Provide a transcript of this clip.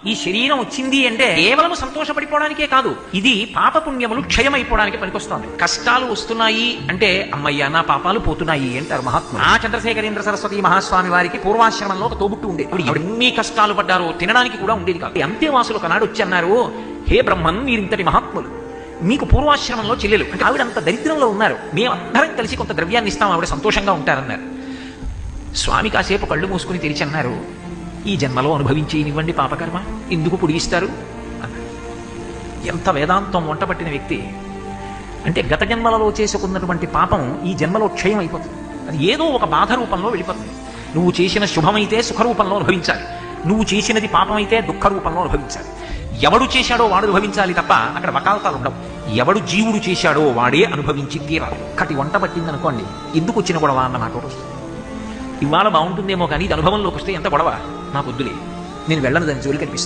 ఈ శరీరం వచ్చింది అంటే కేవలం సంతోషపడిపోవడానికే కాదు, ఇది పాపపుణ్యములు క్షయమైపోవడానికి పనికొస్తోంది. కష్టాలు వస్తున్నాయి అంటే అమ్మయ్య నా పాపాలు పోతున్నాయి అంటారు మహాత్ములు. ఆ చంద్రశేఖరేంద్ర సరస్వతి మహాస్వామి వారికి పూర్వాశ్రమంలో ఒక తోబుట్టు ఉండేది. ఆవిడ ఎన్ని కష్టాలు పడ్డారో తినడానికి కూడా ఉండేది కాదు. అంత్యవాసులు ఒకనాడు వచ్చి అన్నారు, హే బ్రహ్మన్, మీరింతటి మహాత్ములు, మీకు పూర్వాశ్రమంలో చెల్లెలు అంటే ఆవిడ అంత దరిద్రంలో ఉన్నారు, మేమందరం కలిసి కొంత ద్రవ్యాన్ని ఇస్తాం, ఆవిడ సంతోషంగా ఉంటారన్నారు. స్వామి కాసేపు కళ్ళు మూసుకుని తెరిచి అన్నారు, ఈ జన్మలో అనుభవించేనివ్వండి పాపకర్మ, ఎందుకు పొడిగిస్తారు అన్నారు. ఎంత వేదాంతం వంటపట్టిన వ్యక్తి అంటే, గత జన్మలలో చేసుకున్నటువంటి పాపం ఈ జన్మలో క్షయం అయిపోతుంది. అది ఏదో ఒక బాధ రూపంలో వెళ్ళిపోతుంది. నువ్వు చేసిన శుభమైతే సుఖరూపంలో అనుభవించాలి, నువ్వు చేసినది పాపమైతే దుఃఖ రూపంలో అనుభవించాలి. ఎవడు చేశాడో వాడు అనుభవించాలి తప్ప అక్కడ వకాలతాలు ఉండవు. ఎవడు జీవుడు చేశాడో వాడే అనుభవించి తీరాలి. కటి వంట పట్టింది అనుకోండి, ఎందుకు వచ్చిన గొడవ అన్న మాట వస్తుంది. ఇవాళ బాగుంటుందేమో కానీ ఇది అనుభవంలోకి వస్తే ఎంత గొడవ, నాకు వద్దులే, నేను వెళ్ళను దాని జోలికి అనిపిస్తుంది.